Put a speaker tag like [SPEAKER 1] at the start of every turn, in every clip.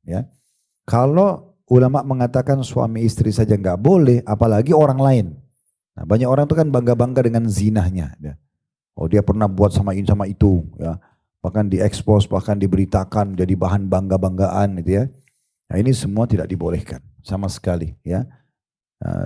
[SPEAKER 1] Ya. Kalau ulama mengatakan suami istri saja nggak boleh, apalagi orang lain. Nah, banyak orang itu kan bangga-bangga dengan zinahnya. Ya. Oh dia pernah buat sama ini sama itu, ya. Bahkan diekspos, bahkan diberitakan jadi bahan bangga-banggaan gitu ya. Nah ini semua tidak dibolehkan sama sekali ya.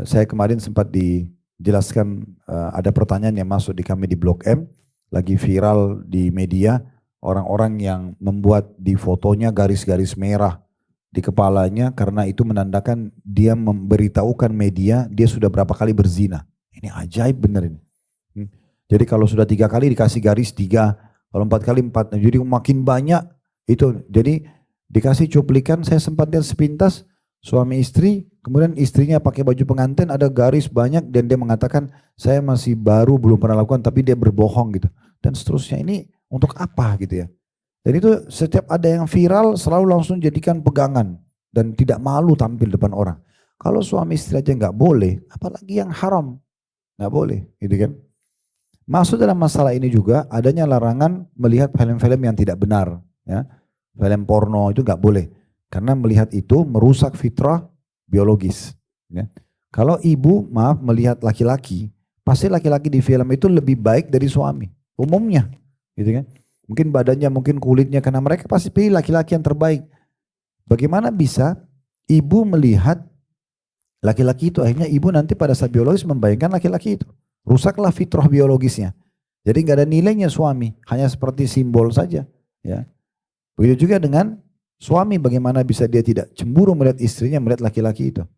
[SPEAKER 1] Saya kemarin sempat dijelaskan ada pertanyaan yang masuk di kami di Blok M, lagi viral di media, orang-orang yang membuat di fotonya garis-garis merah di kepalanya karena itu menandakan dia memberitahukan media dia sudah berapa kali berzina. Ini ajaib bener ini. Jadi kalau sudah 3 kali dikasih garis 3, kalau 4 kali 4, jadi makin banyak itu. Jadi dikasih cuplikan, saya sempat lihat sepintas suami istri, kemudian istrinya pakai baju pengantin ada garis banyak dan dia mengatakan saya masih baru belum pernah lakukan tapi dia berbohong gitu. Dan seterusnya ini untuk apa gitu ya. Dan itu setiap ada yang viral selalu langsung jadikan pegangan dan tidak malu tampil depan orang. Kalau suami istri aja nggak boleh, apalagi yang haram. Nggak boleh gitu kan. Masuk dalam masalah ini juga adanya larangan melihat film-film yang tidak benar. Ya. Film porno itu nggak boleh. Karena melihat itu merusak fitrah biologis. Ya. Kalau ibu maaf melihat laki-laki, pasti laki-laki di film itu lebih baik dari suami. Umumnya. Gitu kan. Mungkin badannya, mungkin kulitnya. Karena mereka pasti pilih laki-laki yang terbaik. Bagaimana bisa ibu melihat laki-laki itu, akhirnya ibu nanti pada saat biologis membayangkan laki-laki itu. Rusaklah fitrah biologisnya. Jadi nggak ada nilainya suami, hanya seperti simbol saja. Ya. Begitu juga dengan suami, bagaimana bisa dia tidak cemburu melihat istrinya melihat laki-laki itu.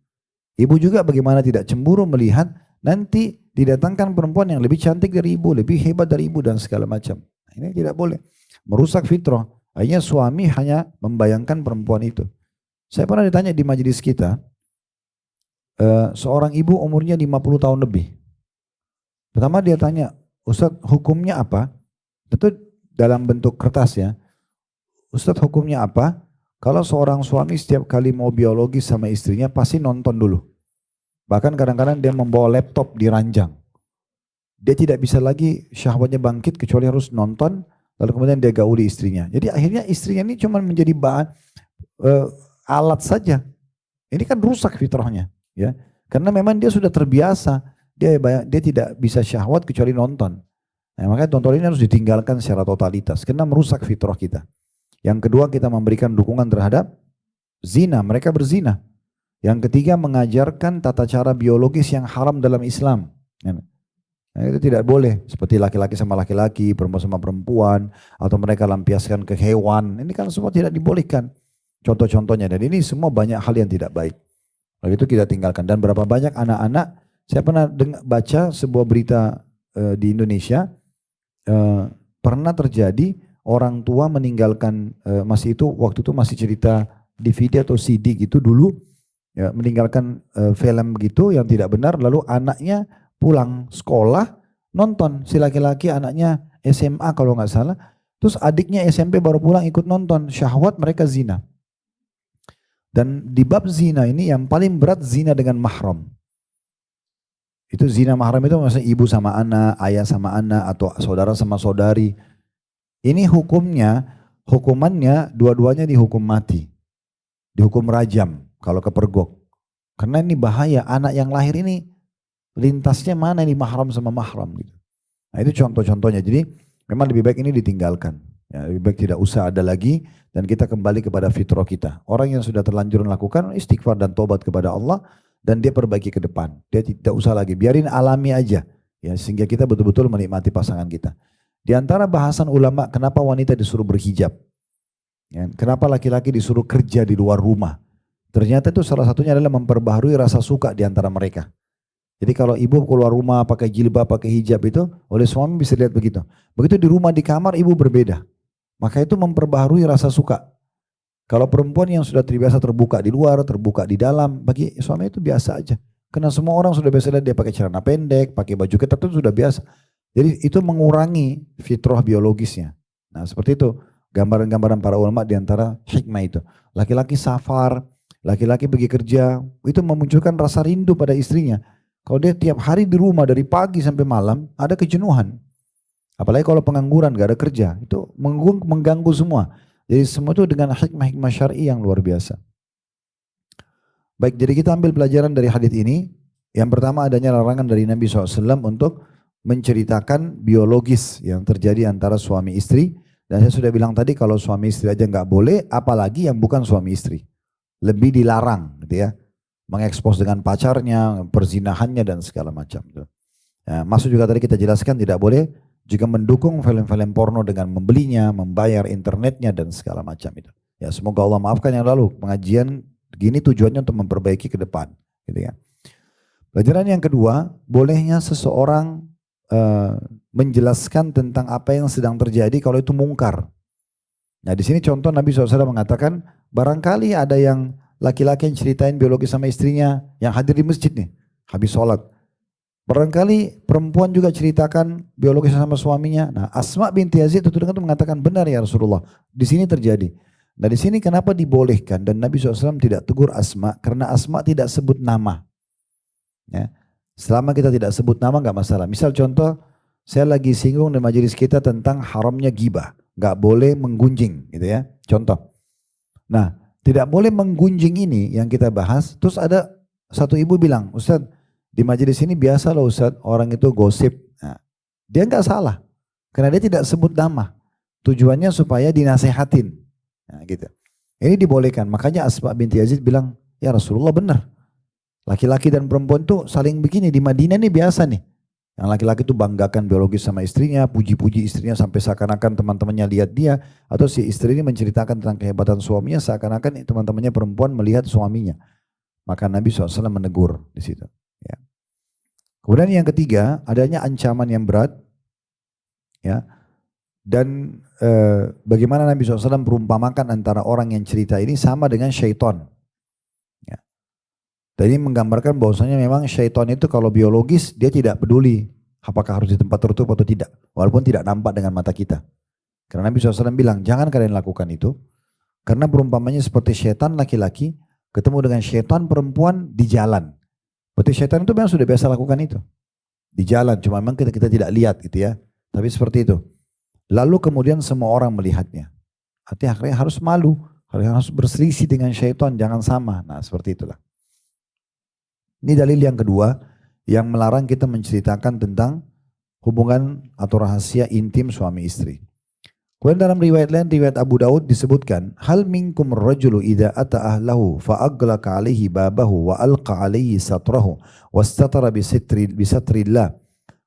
[SPEAKER 1] Ibu juga bagaimana tidak cemburu melihat nanti didatangkan perempuan yang lebih cantik dari ibu, lebih hebat dari ibu dan segala macam. Ini tidak boleh. Merusak fitrah. Akhirnya suami hanya membayangkan perempuan itu. Saya pernah ditanya di majelis kita, seorang ibu umurnya 50 tahun lebih. Pertama dia tanya, Ustadz hukumnya apa? Itu dalam bentuk kertas ya. Ustadz hukumnya apa? Kalau seorang suami setiap kali mau biologis sama istrinya pasti nonton dulu. Bahkan kadang-kadang dia membawa laptop di ranjang. Dia tidak bisa lagi syahwatnya bangkit kecuali harus nonton, lalu kemudian dia gauli istrinya. Jadi akhirnya istrinya ini cuma menjadi bahan alat saja. Ini kan rusak fitrahnya, ya. Karena memang dia sudah terbiasa, dia tidak bisa syahwat kecuali nonton. Nah, makanya tonton ini harus ditinggalkan secara totalitas karena merusak fitrah kita. Yang kedua, kita memberikan dukungan terhadap zina, mereka berzina. Yang ketiga, mengajarkan tata cara biologis yang haram dalam Islam. Nah, itu tidak boleh, seperti laki-laki sama laki-laki, perempuan sama perempuan, atau mereka lampiaskan ke hewan. Ini kan semua tidak dibolehkan. Contoh-contohnya, dan ini semua banyak hal yang tidak baik. Lalu itu kita tinggalkan. Dan berapa banyak anak-anak, saya pernah baca sebuah berita di Indonesia, pernah terjadi orang tua meninggalkan, masih itu waktu itu masih cerita DVD atau CD gitu dulu, ya, meninggalkan film gitu yang tidak benar, lalu anaknya pulang sekolah nonton, si laki-laki anaknya SMA kalau nggak salah, terus adiknya SMP baru pulang ikut nonton, syahwat mereka zina. Dan di bab zina ini yang paling berat zina dengan mahram. Itu zina mahram itu maksudnya ibu sama anak, ayah sama anak, atau saudara sama saudari. Ini hukumannya dua-duanya dihukum mati. Dihukum rajam kalau kepergok. Karena ini bahaya, anak yang lahir ini lintasnya mana ini mahram sama mahram gitu. Nah itu contoh-contohnya. Jadi memang lebih baik ini ditinggalkan. Ya, lebih baik tidak usah ada lagi dan kita kembali kepada fitrah kita. Orang yang sudah terlanjur melakukan istighfar dan tobat kepada Allah dan dia perbaiki ke depan. Dia tidak usah lagi, biarin alami aja. Ya, sehingga kita betul-betul menikmati pasangan kita. Di antara bahasan ulama, kenapa wanita disuruh berhijab? Ya, kenapa laki-laki disuruh kerja di luar rumah? Ternyata itu salah satunya adalah memperbaharui rasa suka di antara mereka. Jadi kalau ibu keluar rumah pakai jilbab, pakai hijab itu, oleh suami bisa lihat begitu. Begitu di rumah, di kamar, ibu berbeda. Maka itu memperbaharui rasa suka. Kalau perempuan yang sudah terbiasa terbuka di luar, terbuka di dalam, bagi suami itu biasa aja. Karena semua orang sudah biasa lihat dia pakai celana pendek, pakai baju ketat itu sudah biasa. Jadi itu mengurangi fitrah biologisnya. Nah seperti itu gambaran-gambaran para ulama di antara hikmah itu. Laki-laki safar, laki-laki pergi kerja, itu memunculkan rasa rindu pada istrinya. Kalau dia tiap hari di rumah dari pagi sampai malam, ada kejenuhan. Apalagi kalau pengangguran, gak ada kerja, itu mengganggu semua. Jadi semua itu dengan hikmah-hikmah syar'i yang luar biasa. Baik, jadi kita ambil pelajaran dari hadits ini. Yang pertama adanya larangan dari Nabi SAW untuk menceritakan biologis yang terjadi antara suami istri. Dan saya sudah bilang tadi kalau suami istri aja nggak boleh, apalagi yang bukan suami istri. Lebih dilarang gitu ya. Mengekspos dengan pacarnya, perzinahannya dan segala macam. Ya, maksud juga tadi kita jelaskan tidak boleh juga mendukung film-film porno dengan membelinya, membayar internetnya dan segala macam itu. Ya, semoga Allah maafkan yang lalu. Pengajian gini tujuannya untuk memperbaiki ke depan, gitu ya. Pelajaran yang kedua, bolehnya seseorang menjelaskan tentang apa yang sedang terjadi kalau itu mungkar. Nah, di sini contoh Nabi SAW mengatakan, barangkali ada yang laki-laki yang ceritain biologi sama istrinya yang hadir di masjid nih, habis sholat. Barangkali perempuan juga ceritakan biologi sama suaminya. Nah, Asma binti Yazid itu mengatakan benar ya Rasulullah. Di sini terjadi. Nah, di sini kenapa dibolehkan dan Nabi SAW tidak tegur Asma karena Asma tidak sebut nama. Ya. Selama kita tidak sebut nama nggak masalah. Misal contoh, saya lagi singgung di majelis kita tentang haramnya ghibah, nggak boleh menggunjing, gitu ya. Contoh. Nah, tidak boleh menggunjing ini yang kita bahas. Terus ada satu ibu bilang, Ustaz, di majelis ini biasa loh Ustaz, orang itu gosip. Nah, dia nggak salah, karena dia tidak sebut nama. Tujuannya supaya dinasehatin. Nah, gitu. Ini dibolehkan. Makanya Asma binti Yazid bilang, ya Rasulullah benar. Laki-laki dan perempuan tuh saling begini. Di Madinah nih biasa nih. Yang laki-laki tuh banggakan biologis sama istrinya, puji-puji istrinya sampai seakan-akan teman-temannya lihat dia. Atau si istri ini menceritakan tentang kehebatan suaminya seakan-akan teman-temannya perempuan melihat suaminya. Maka Nabi SAW menegur di situ. Ya. Kemudian yang ketiga, adanya ancaman yang berat. Ya. Dan bagaimana Nabi SAW perumpamakan antara orang yang cerita ini sama dengan syaitan. Ya. Dan ini menggambarkan bahwasanya memang syaitan itu kalau biologis dia tidak peduli apakah harus di tempat tertutup atau tidak. Walaupun tidak nampak dengan mata kita. Karena Nabi SAW bilang jangan kalian lakukan itu. Karena perumpamannya seperti syaitan laki-laki ketemu dengan syaitan perempuan di jalan. Berarti syaitan itu memang sudah biasa lakukan itu. Di jalan, cuma memang kita tidak lihat gitu ya. Tapi seperti itu. Lalu kemudian semua orang melihatnya. Artinya harus malu. Harus berselisih dengan syaitan, jangan sama. Nah seperti itulah. Ini dalil yang kedua yang melarang kita menceritakan tentang hubungan atau rahasia intim suami istri. Kemudian dalam riwayat lain, riwayat Abu Daud disebutkan, hal minkum rajulu idza ata ahlahu fa aghlaqa alaihi babahu wa alqa alaihi satrahu wastatara bi satrillah.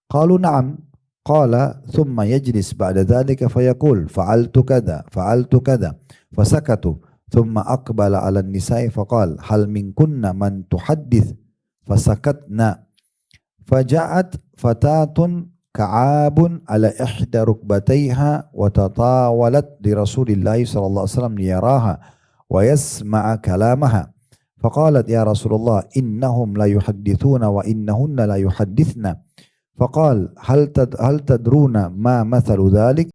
[SPEAKER 1] Qalu na'am. Qala thumma yajlis ba'da dhalika fayaqul fa'altu kadha fasakatu thumma aqbala 'ala an-nisa'i faqala hal minkunna man tuhaddits fasakatna faja'at fatatun ka'abun ala ihda rukbatayha wa tatawalat li Rasulillah sallallahu alaihi wasallam liyaraha wa yasma'a kalamaha faqalat ya Rasulullah innahum la yuhaddithuna wa innahunna la yuhaddithna faqal hal tadruna ma mathalu dhalik